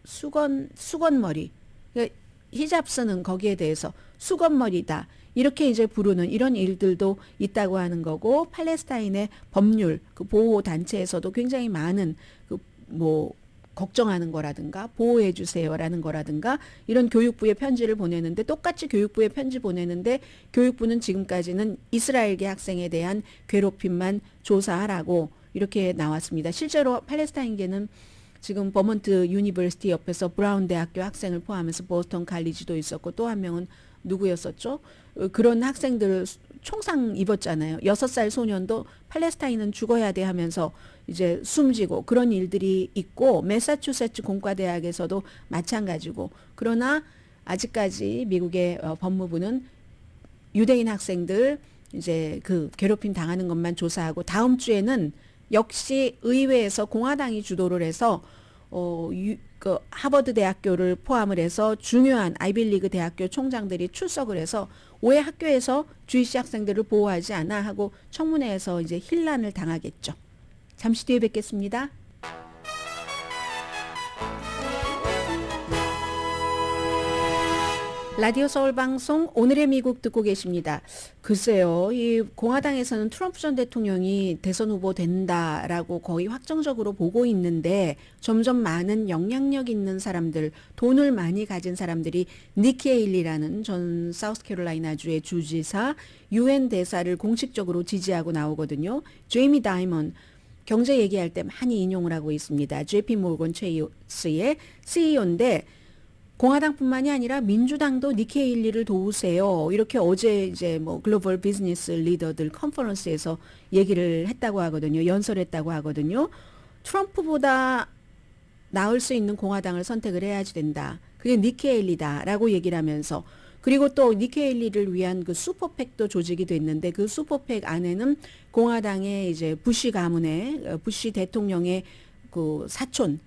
그러니까 히잡 쓰는 거기에 대해서 수건머리다, 이렇게 이제 부르는 이런 일들도 있다고 하는 거고, 팔레스타인의 법률 그 보호 단체에서도 굉장히 많은 걱정하는 거라든가 보호해 주세요라는 거라든가 이런 교육부에 편지를 보내는데, 똑같이 교육부에 편지 보내는데 교육부는 지금까지는 이스라엘계 학생에 대한 괴롭힘만 조사하라고 이렇게 나왔습니다. 실제로 팔레스타인계는 지금 버몬트 유니버시티 옆에서 브라운 대학교 학생을 포함해서 보스턴 칼리지도 있었고, 또 한 명은 누구였었죠? 그런 학생들 총상 입었잖아요. 6살 소년도 팔레스타인은 죽어야 돼 하면서 이제 숨지고, 그런 일들이 있고, 매사추세츠 공과대학에서도 마찬가지고. 그러나 아직까지 미국의 법무부는 유대인 학생들 이제 그 괴롭힘 당하는 것만 조사하고, 다음 주에는 역시 의회에서 공화당이 주도를 해서 그 하버드 대학교를 포함을 해서 중요한 아이빌리그 대학교 총장들이 출석을 해서 왜 학교에서 주이시 학생들을 보호하지 않아 하고 청문회에서 이제 힐난을 당하겠죠. 잠시 뒤에 뵙겠습니다. 라디오 서울 방송 오늘의 미국 듣고 계십니다. 글쎄요, 이 공화당에서는 트럼프 전 대통령이 대선 후보 된다라고 거의 확정적으로 보고 있는데 점점 많은 영향력 있는 사람들, 돈을 많이 가진 사람들이 니키 헤일리라는 전 사우스캐롤라이나주의 주지사, 유엔 대사를 공식적으로 지지하고 나오거든요. 제이미 다이먼 경제 얘기할 때 많이 인용을 하고 있습니다. JP 모건 체이스의 CEO인데 공화당뿐만이 아니라 민주당도 니키 헤일리를 도우세요. 이렇게 어제 이제 뭐 글로벌 비즈니스 리더들 컨퍼런스에서 얘기를 했다고 하거든요. 연설했다고 하거든요. 트럼프보다 나을 수 있는 공화당을 선택을 해야지 된다. 그게 니키 헤일리다라고 얘기를 하면서 그리고 또 니키 헤일리를 위한 그 슈퍼팩도 조직이 됐는데 그 슈퍼팩 안에는 공화당의 이제 부시 가문의 부시 대통령의 그 사촌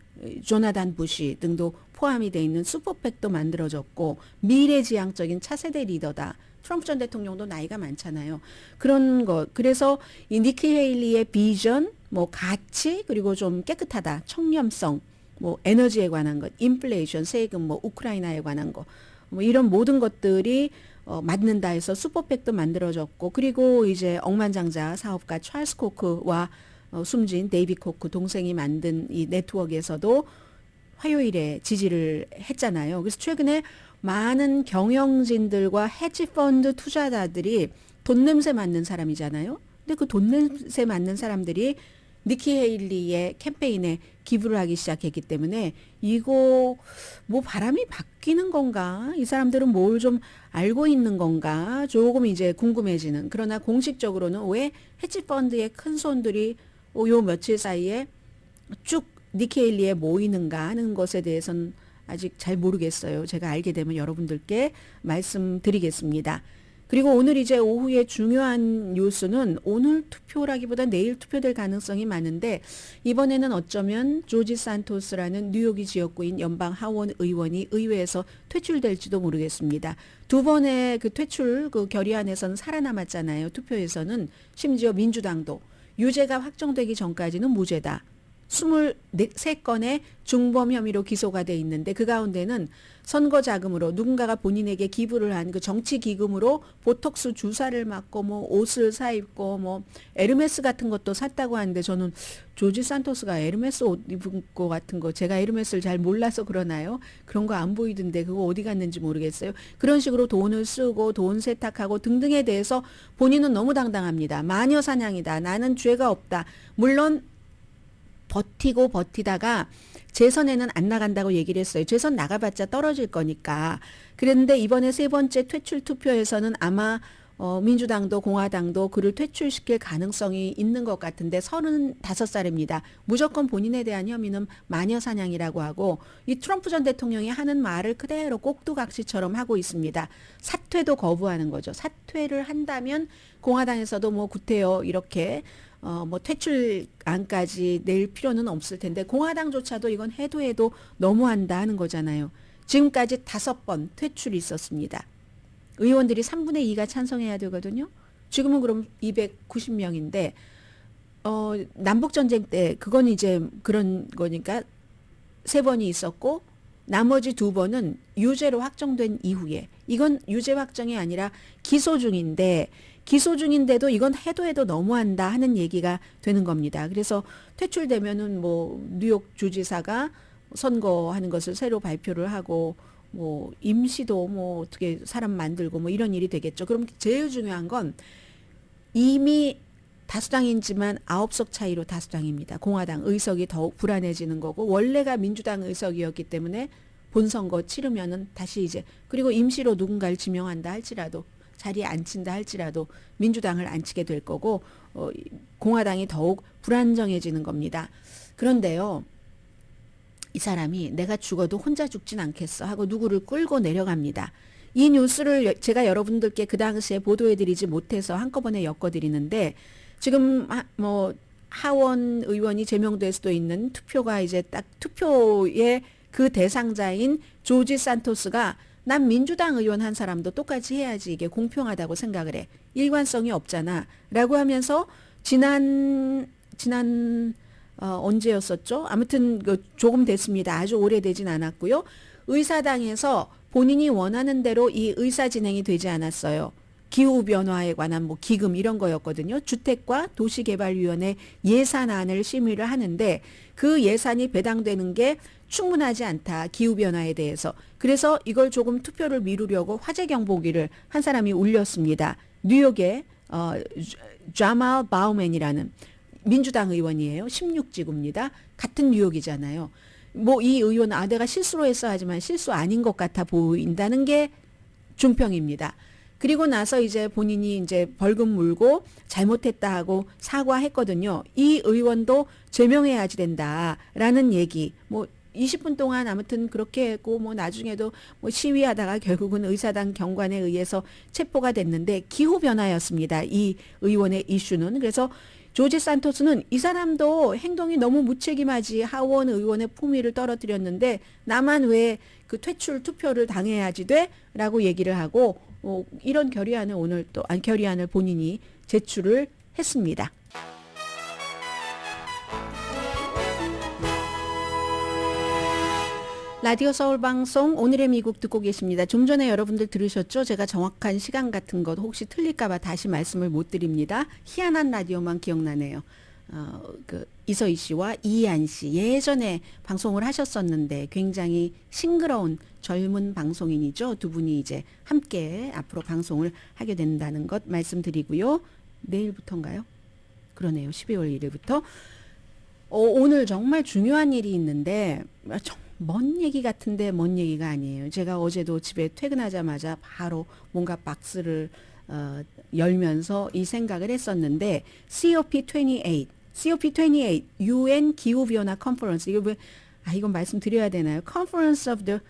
조나단 부시 등도 포함이 돼 있는 슈퍼팩도 만들어졌고 미래지향적인 차세대 리더다. 트럼프 전 대통령도 나이가 많잖아요. 그런 것. 그래서 이 니키 헤일리의 비전, 뭐 가치 그리고 좀 깨끗하다. 청렴성, 뭐 에너지에 관한 것, 인플레이션, 세금, 뭐 우크라이나에 관한 거. 뭐 이런 모든 것들이 맞는다 해서 슈퍼팩도 만들어졌고 그리고 이제 억만장자 사업가 찰스 코크와 숨진 데이비 코크 동생이 만든 이 네트워크에서도 화요일에 지지를 했잖아요. 그래서 최근에 많은 경영진들과 헤지펀드 투자자들이 돈 냄새 맡는 사람이잖아요. 근데 그 돈 냄새 맡는 사람들이 니키 헤일리의 캠페인에 기부를 하기 시작했기 때문에 이거 뭐 바람이 바뀌는 건가? 이 사람들은 뭘 좀 알고 있는 건가? 조금 이제 궁금해지는. 그러나 공식적으로는 왜 헤지펀드의 큰 손들이 요 며칠 사이에 쭉 니키 헤일리에 모이는가 하는 것에 대해서는 아직 잘 모르겠어요. 제가 알게 되면 여러분들께 말씀드리겠습니다. 그리고 오늘 이제 오후에 중요한 뉴스는 오늘 투표라기보다 내일 투표될 가능성이 많은데 이번에는 어쩌면 조지 산토스라는 뉴욕이 지역구인 연방 하원 의원이 의회에서 퇴출될지도 모르겠습니다. 두 번의 그 퇴출 그 결의안에서는 살아남았잖아요. 투표에서는 심지어 민주당도 유죄가 확정되기 전까지는 무죄다. 23건의 중범 혐의로 기소가 돼 있는데 그 가운데는 선거 자금으로 누군가가 본인에게 기부를 한 그 정치 기금으로 보톡스 주사를 맞고 뭐 옷을 사 입고 뭐 에르메스 같은 것도 샀다고 하는데 저는 조지 산토스가 에르메스 옷 입은 거 같은 거 제가 에르메스를 잘 몰라서 그러나요? 그런 거 안 보이던데 그거 어디 갔는지 모르겠어요. 그런 식으로 돈을 쓰고 돈 세탁하고 등등에 대해서 본인은 너무 당당합니다. 마녀 사냥이다. 나는 죄가 없다. 물론 버티고 버티다가 재선에는 안 나간다고 얘기를 했어요. 재선 나가봤자 떨어질 거니까. 그런데 이번에 세 번째 퇴출 투표에서는 아마 민주당도 공화당도 그를 퇴출시킬 가능성이 있는 것 같은데 35살입니다. 무조건 본인에 대한 혐의는 마녀사냥이라고 하고 이 트럼프 전 대통령이 하는 말을 그대로 꼭두각시처럼 하고 있습니다. 사퇴도 거부하는 거죠. 사퇴를 한다면 공화당에서도 뭐 구태여 이렇게 뭐 퇴출안까지 낼 필요는 없을 텐데 공화당조차도 이건 해도 너무한다 하는 거잖아요. 지금까지 5번 퇴출이 있었습니다. 의원들이 3분의 2가 찬성해야 되거든요. 지금은 그럼 290명인데 남북전쟁 때 그건 이제 그런 거니까 3번이 있었고 나머지 2번은 유죄로 확정된 이후에 이건 유죄 확정이 아니라 기소 중인데도 이건 해도 너무한다 하는 얘기가 되는 겁니다. 그래서 퇴출되면은 뭐 뉴욕 주지사가 선거하는 것을 새로 발표를 하고 뭐 임시도 뭐 어떻게 사람 만들고 뭐 이런 일이 되겠죠. 그럼 제일 중요한 건 이미 다수당이지만 9석 차이로 다수당입니다. 공화당 의석이 더욱 불안해지는 거고 원래가 민주당 의석이었기 때문에 본선거 치르면은 다시 이제 그리고 임시로 누군가를 지명한다 할지라도 자리에 앉힌다 할지라도 민주당을 앉히게 될 거고 공화당이 더욱 불안정해지는 겁니다. 그런데요. 이 사람이 내가 죽어도 혼자 죽진 않겠어 하고 누구를 끌고 내려갑니다. 이 뉴스를 제가 여러분들께 그 당시에 보도해드리지 못해서 한꺼번에 엮어드리는데 지금 뭐 하원 의원이 제명될 수도 있는 투표가 이제 딱 투표의 그 대상자인 조지 산토스가 난 민주당 의원 한 사람도 똑같이 해야지 이게 공평하다고 생각을 해. 일관성이 없잖아. 라고 하면서 지난 언제였었죠? 아무튼 조금 됐습니다. 아주 오래되진 않았고요. 의사당에서 본인이 원하는 대로 이 의사 진행이 되지 않았어요. 기후변화에 관한 뭐 기금 이런 거였거든요. 주택과 도시개발위원회 예산안을 심의를 하는데 그 예산이 배당되는 게 충분하지 않다. 기후변화에 대해서. 그래서 이걸 조금 투표를 미루려고 화재 경보기를 한 사람이 울렸습니다. 뉴욕의 자말 바우맨이라는 민주당 의원이에요. 16지구입니다. 같은 뉴욕이잖아요. 뭐 이 의원은 내가 실수로 했어 하지만 실수 아닌 것 같아 보인다는 게 중평입니다. 그리고 나서 이제 본인이 이제 벌금 물고 잘못했다 하고 사과했거든요. 이 의원도 제명해야지 된다라는 얘기. 뭐 20분 동안 아무튼 그렇게 했고 뭐 나중에도 뭐 시위하다가 결국은 의사당 경관에 의해서 체포가 됐는데 기후 변화였습니다. 이 의원의 이슈는. 그래서 조지 산토스는 이 사람도 행동이 너무 무책임하지 하원 의원의 품위를 떨어뜨렸는데 나만 왜 그 퇴출 투표를 당해야지 돼? 라고 얘기를 하고 이런 결의안을 오늘 또 결의안을 본인이 제출을 했습니다. 라디오 서울 방송 오늘의 미국 듣고 계십니다. 좀 전에 여러분들 들으셨죠? 제가 정확한 시간 같은 것 혹시 틀릴까봐 다시 말씀을 못 드립니다. 희한한 라디오만 기억나네요. 이서희 씨와 이희안 씨 예전에 방송을 하셨었는데 굉장히 싱그러운 젊은 방송인이죠. 두 분이 이제 함께 앞으로 방송을 하게 된다는 것 말씀드리고요. 내일부터인가요? 그러네요. 12월 1일부터. 오늘 정말 중요한 일이 있는데 먼 얘기 같은데 먼 얘기가 아니에요. 제가 어제도 집에 퇴근하자마자 바로 뭔가 박스를 열면서 이 생각을 했었는데 COP28 UN 기후변화 컨퍼런스 이건 말씀드려야 되나요? Conference of the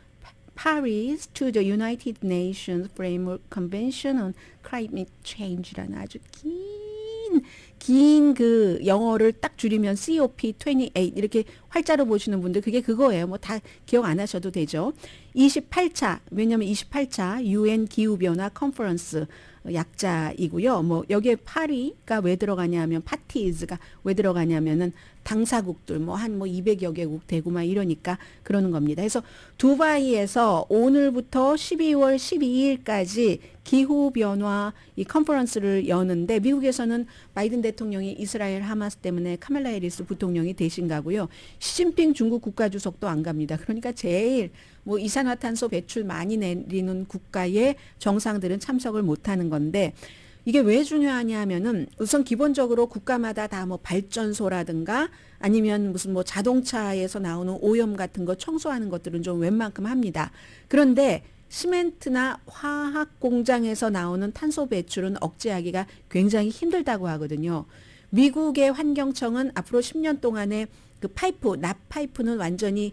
Paris to the United Nations Framework Convention on Climate Change라는 아주 긴 그 영어를 딱 줄이면 COP28 이렇게 활자로 보시는 분들 그게 그거예요. 뭐 다 기억 안 하셔도 되죠. 28차 왜냐하면 28차 UN 기후변화 컨퍼런스 약자이고요. 뭐 여기에 파리가 왜 들어가냐면 파티즈가 왜 들어가냐면은 당사국들 뭐 한 200여 개국 되고 막 이러니까 그러는 겁니다. 그래서 두바이에서 오늘부터 12월 12일까지 기후변화 이 컨퍼런스를 여는데 미국에서는 바이든 대통령이 이스라엘 하마스 때문에 카멜라 해리스 부통령이 대신 가고요. 시진핑 중국 국가주석도 안 갑니다. 그러니까 제일 뭐 이산화탄소 배출 많이 내리는 국가의 정상들은 참석을 못하는 건데 이게 왜 중요하냐 하면은 우선 기본적으로 국가마다 다 뭐 발전소라든가 아니면 무슨 뭐 자동차에서 나오는 오염 같은 거 청소하는 것들은 좀 웬만큼 합니다. 그런데 시멘트나 화학 공장에서 나오는 탄소 배출은 억제하기가 굉장히 힘들다고 하거든요. 미국의 환경청은 앞으로 10년 동안에 그 납 파이프는 완전히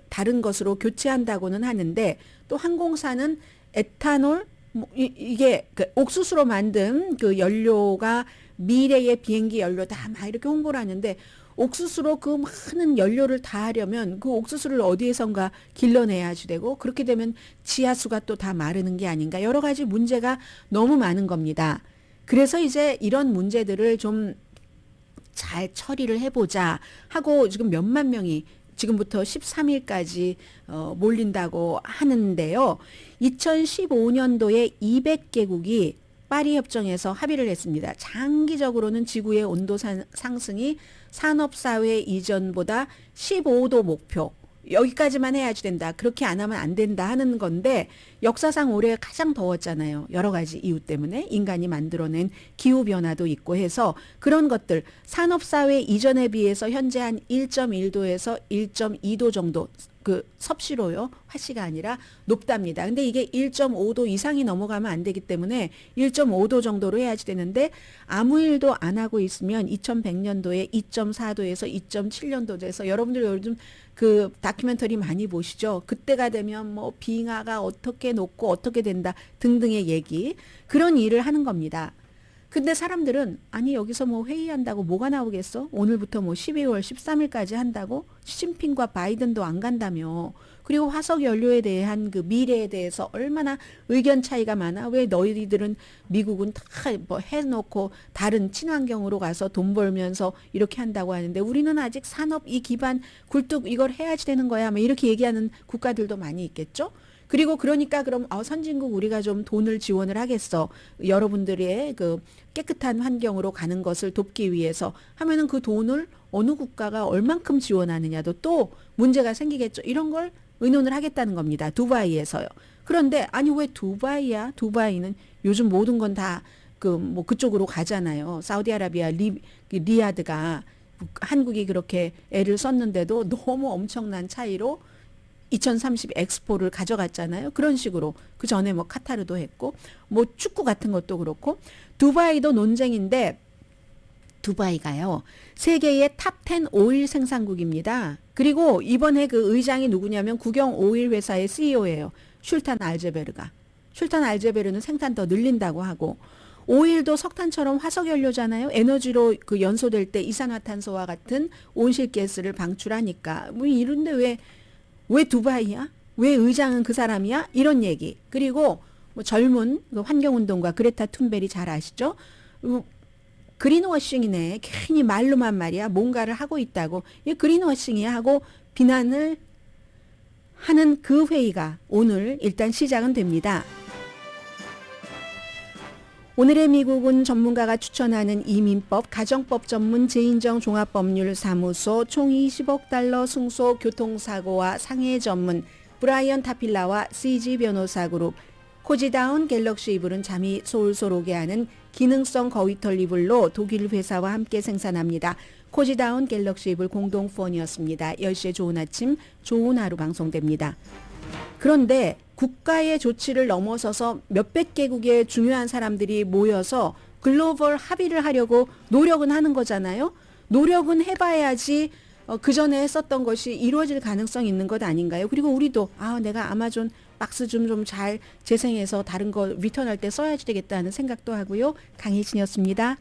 다른 것으로 교체한다고는 하는데 또 항공사는 에탄올 이게 그 옥수수로 만든 그 연료가 미래의 비행기 연료다 막 이렇게 홍보를 하는데 옥수수로 그 많은 연료를 다 하려면 그 옥수수를 어디에선가 길러내야지 되고 그렇게 되면 지하수가 또 다 마르는 게 아닌가 여러 가지 문제가 너무 많은 겁니다. 그래서 이제 이런 문제들을 좀 잘 처리를 해보자 하고 지금 몇만 명이 지금부터 13일까지 몰린다고 하는데요. 2015년도에 200개국이 파리 협정에서 합의를 했습니다. 장기적으로는 지구의 온도 상승이 산업사회 이전보다 15도 목표 여기까지만 해야지 된다. 그렇게 안 하면 안 된다 하는 건데 역사상 올해 가장 더웠잖아요. 여러 가지 이유 때문에 인간이 만들어낸 기후변화도 있고 해서 그런 것들 산업사회 이전에 비해서 현재 한 1.1도에서 1.2도 정도 그 섭씨로요. 화씨가 아니라 높답니다. 근데 이게 1.5도 이상이 넘어가면 안 되기 때문에 1.5도 정도로 해야지 되는데 아무 일도 안 하고 있으면 2100년도에 2.4도에서 2.7년도에서 여러분들 요즘 그 다큐멘터리 많이 보시죠. 그때가 되면 뭐 빙하가 어떻게 녹고 어떻게 된다 등등의 얘기 그런 일을 하는 겁니다. 근데 사람들은 아니 여기서 뭐 회의한다고 뭐가 나오겠어? 오늘부터 뭐 12월 13일까지 한다고? 시진핑과 바이든도 안 간다며. 그리고 화석 연료에 대한 그 미래에 대해서 얼마나 의견 차이가 많아. 왜 너희들은 미국은 다 뭐 해놓고 다른 친환경으로 가서 돈 벌면서 이렇게 한다고 하는데 우리는 아직 산업 이 기반 굴뚝 이걸 해야지 되는 거야. 뭐 이렇게 얘기하는 국가들도 많이 있겠죠. 그리고 그러니까 그럼 선진국 우리가 좀 돈을 지원을 하겠어. 여러분들의 그 깨끗한 환경으로 가는 것을 돕기 위해서 하면은 그 돈을 어느 국가가 얼만큼 지원하느냐도 또 문제가 생기겠죠. 이런 걸 의논을 하겠다는 겁니다. 두바이에서요. 그런데 아니 왜 두바이야? 두바이는 요즘 모든 건 다 그 뭐 그쪽으로 가잖아요. 사우디아라비아 리야드가 한국이 그렇게 애를 썼는데도 너무 엄청난 차이로 2030 엑스포를 가져갔잖아요. 그런 식으로 그 전에 뭐 카타르도 했고 뭐 축구 같은 것도 그렇고 두바이도 논쟁인데 두바이가요. 세계의 탑 10 오일 생산국입니다. 그리고 이번에 그 의장이 누구냐면 국영 오일 회사의 CEO예요. 슐탄 알제베르가. 슐탄 알제베르는 생산 더 늘린다고 하고 오일도 석탄처럼 화석연료잖아요. 에너지로 그 연소될 때 이산화탄소와 같은 온실가스를 방출하니까 뭐 이런데 왜 두바이야? 왜 의장은 그 사람이야? 이런 얘기. 그리고 뭐 젊은 그 환경운동가 그레타 툰베리 잘 아시죠? 그린워싱이네. 괜히 말로만 말이야. 뭔가를 하고 있다고. 이 그린워싱이야 하고 비난을 하는 그 회의가 오늘 일단 시작은 됩니다. 오늘의 미국은 전문가가 추천하는 이민법, 가정법 전문 재인정 종합법률사무소 총 20억 달러 승소 교통사고와 상해 전문 브라이언 타필라와 CG 변호사 그룹, 코지다운 갤럭시 이불은 잠이 솔솔 오게 하는 기능성 거위털 이불로 독일 회사와 함께 생산합니다. 코지다운 갤럭시 이불 공동 후원이었습니다. 10시에 좋은 아침, 좋은 하루 방송됩니다. 그런데 국가의 조치를 넘어서서 몇백 개국의 중요한 사람들이 모여서 글로벌 합의를 하려고 노력은 하는 거잖아요. 노력은 해봐야지 그 전에 했었던 것이 이루어질 가능성이 있는 것 아닌가요? 그리고 우리도 내가 아마존 박스 좀 잘 재생해서 다른 거 리턴할 때 써야지 되겠다는 생각도 하고요. 강혜진이었습니다.